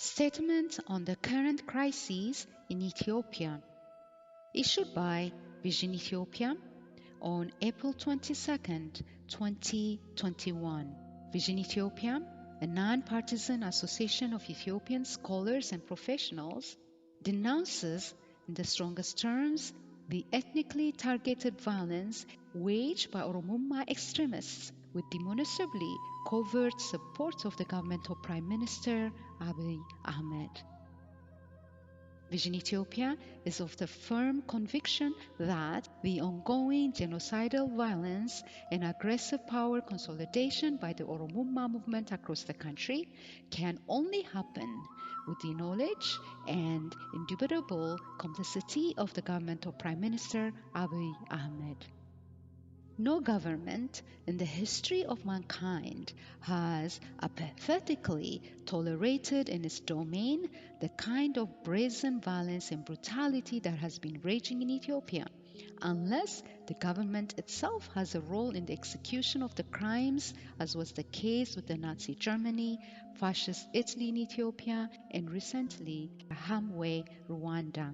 Statement on the current crises in Ethiopia, issued by Vision Ethiopia on April 22, 2021. Vision Ethiopia, a non-partisan association of Ethiopian scholars and professionals, denounces in the strongest terms the ethnically targeted violence waged by Oromoma extremists with demonstrably covert support of the government of Prime Minister Abiy Ahmed. Vision Ethiopia is of the firm conviction that the ongoing genocidal violence and aggressive power consolidation by the Oromoma movement across the country can only happen with the knowledge and indubitable complicity of the government of Prime Minister Abiy Ahmed. No government in the history of mankind has apathetically tolerated in its domain the kind of brazen violence and brutality that has been raging in Ethiopia, unless the government itself has a role in the execution of the crimes, as was the case with the Nazi Germany, fascist Italy in Ethiopia, and recently Hamwe, Rwanda.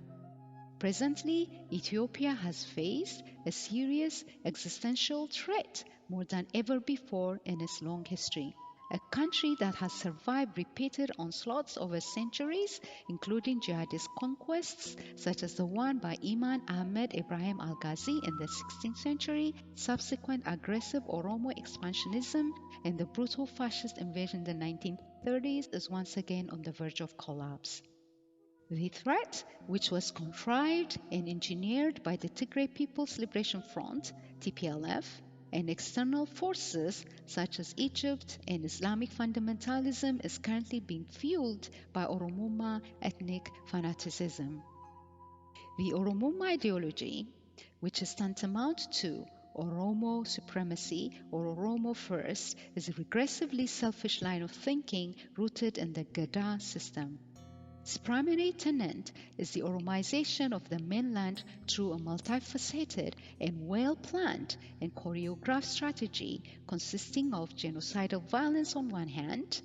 Presently, Ethiopia has faced a serious existential threat more than ever before in its long history. A country that has survived repeated onslaughts over centuries, including jihadist conquests such as the one by Imam Ahmed Ibrahim al-Ghazi in the 16th century, subsequent aggressive Oromo expansionism, and the brutal fascist invasion in the 1930s, is once again on the verge of collapse. The threat, which was contrived and engineered by the Tigray People's Liberation Front, TPLF, and external forces such as Egypt and Islamic fundamentalism, is currently being fueled by Oromoma ethnic fanaticism. The Oromoma ideology, which is tantamount to Oromo supremacy or Oromo first, is a regressively selfish line of thinking rooted in the Gada system. Its primary tenet is the Oromization of the mainland through a multifaceted and well-planned and choreographed strategy consisting of genocidal violence on one hand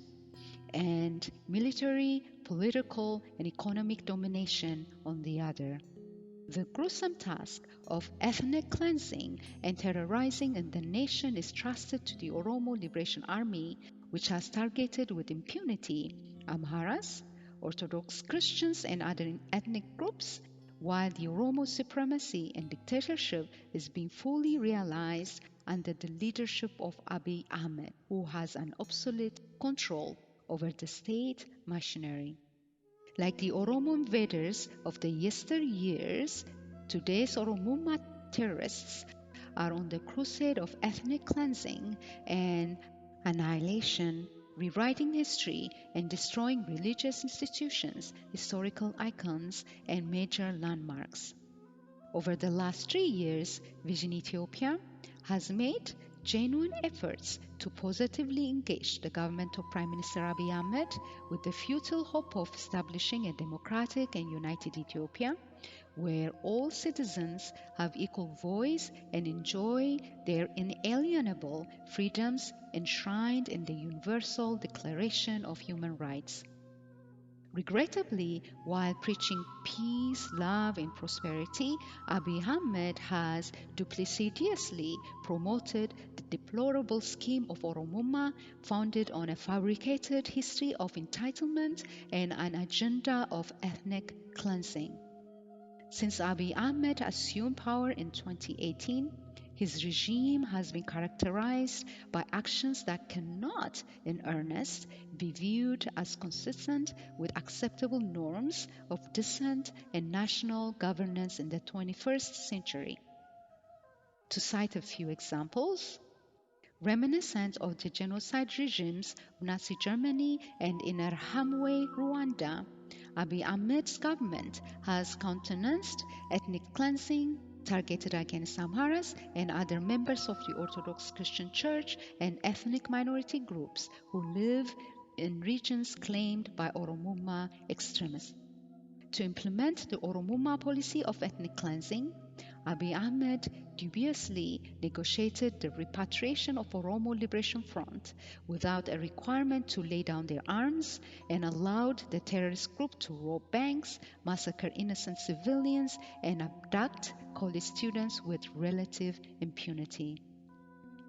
and military, political, and economic domination on the other. The gruesome task of ethnic cleansing and terrorizing in the nation is trusted to the Oromo Liberation Army, which has targeted with impunity Amharas, Orthodox Christians, and other ethnic groups, while the Oromo supremacy and dictatorship is being fully realized under the leadership of Abiy Ahmed, who has an absolute control over the state machinery. Like the Oromo invaders of the yesteryears, today's Oromoma terrorists are on the crusade of ethnic cleansing and annihilation, rewriting history and destroying religious institutions, historical icons, and major landmarks. Over the last 3 years, Vision Ethiopia has made genuine efforts to positively engage the government of Prime Minister Abiy Ahmed with the futile hope of establishing a democratic and united Ethiopia, where all citizens have equal voice and enjoy their inalienable freedoms enshrined in the Universal Declaration of Human Rights. Regrettably, while preaching peace, love, and prosperity, Abiy Ahmed has duplicitously promoted the deplorable scheme of Oromoma founded on a fabricated history of entitlement and an agenda of ethnic cleansing. Since Abiy Ahmed assumed power in 2018, his regime has been characterized by actions that cannot, in earnest, be viewed as consistent with acceptable norms of decent and national governance in the 21st century. To cite a few examples, reminiscent of the genocide regimes of Nazi Germany and in Hamwe, Rwanda, Abiy Ahmed's government has countenanced ethnic cleansing targeted against Amharas and other members of the Orthodox Christian Church and ethnic minority groups who live in regions claimed by Oromoma extremists. To implement the Oromoma policy of ethnic cleansing, Abiy Ahmed dubiously negotiated the repatriation of Oromo Liberation Front without a requirement to lay down their arms and allowed the terrorist group to rob banks, massacre innocent civilians, and abduct college students with relative impunity.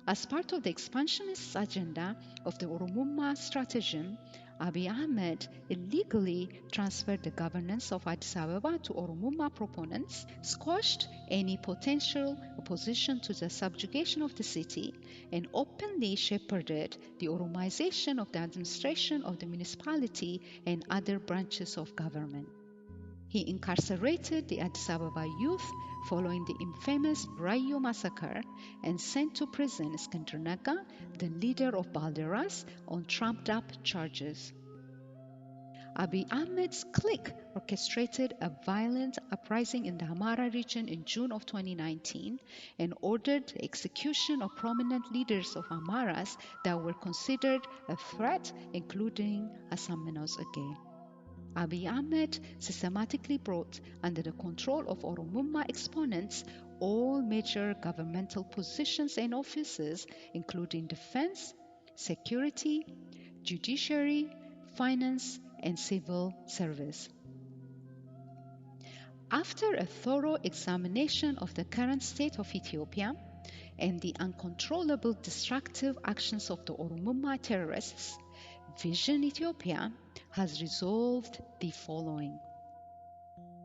As part of the expansionist agenda of the Oromuma stratagem, Abiy Ahmed illegally transferred the governance of Addis Ababa to Oromuma proponents, squashed any potential opposition to the subjugation of the city, and openly shepherded the Oromization of the administration of the municipality and other branches of government. He incarcerated the Addis Ababa youth following the infamous Brayo massacre and sent to prison Iskandar Nega, the leader of Balderas, on trumped-up charges. Abiy Ahmed's clique orchestrated a violent uprising in the Amhara region in June of 2019 and ordered the execution of prominent leaders of Amharas that were considered a threat, including Asamoah Age. Abiy Ahmed systematically brought under the control of Oromuma exponents all major governmental positions and offices, including defense, security, judiciary, finance, and civil service. After a thorough examination of the current state of Ethiopia and the uncontrollable destructive actions of the Oromuma terrorists, Vision Ethiopia has resolved the following.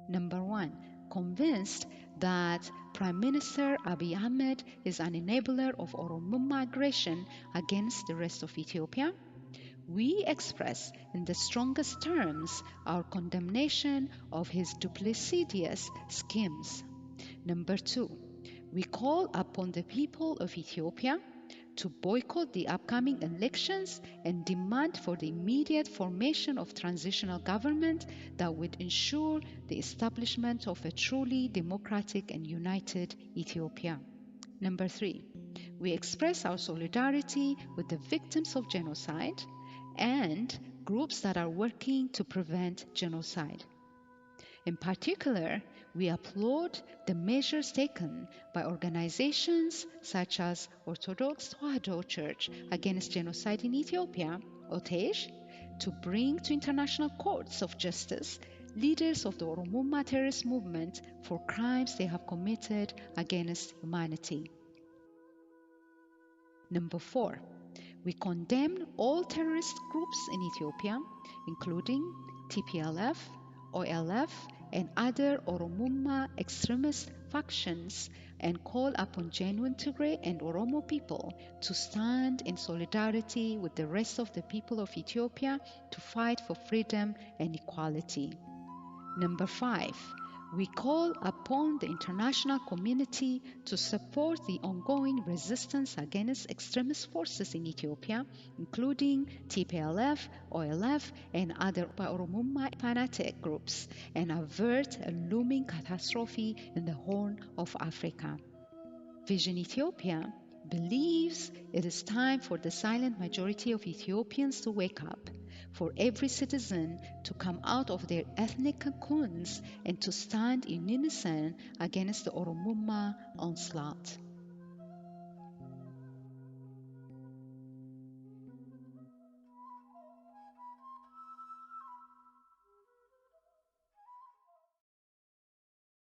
Number 1. Convinced that Prime Minister Abiy Ahmed is an enabler of Oromuma aggression against the rest of Ethiopia, we express in the strongest terms our condemnation of his duplicitous schemes. Number 2. We call upon the people of Ethiopia to boycott the upcoming elections and demand for the immediate formation of transitional government that would ensure the establishment of a truly democratic and united Ethiopia. Number 3, we express our solidarity with the victims of genocide and groups that are working to prevent genocide. In particular, we applaud the measures taken by organizations such as Orthodox Tewahedo Church Against Genocide in Ethiopia, OTEJ, to bring to international courts of justice leaders of the Oromuma terrorist movement for crimes they have committed against humanity. Number 4, we condemn all terrorist groups in Ethiopia, including TPLF, OLF, and other Oromuma extremist factions, and call upon genuine Tigray and Oromo people to stand in solidarity with the rest of the people of Ethiopia to fight for freedom and equality. Number 5, we call upon the international community to support the ongoing resistance against extremist forces in Ethiopia, including TPLF, OLF, and other Oromuma fanatic groups, and avert a looming catastrophe in the Horn of Africa. Vision Ethiopia believes it is time for the silent majority of Ethiopians to wake up, for every citizen to come out of their ethnic cocoons and to stand in unison against the Oromuma onslaught.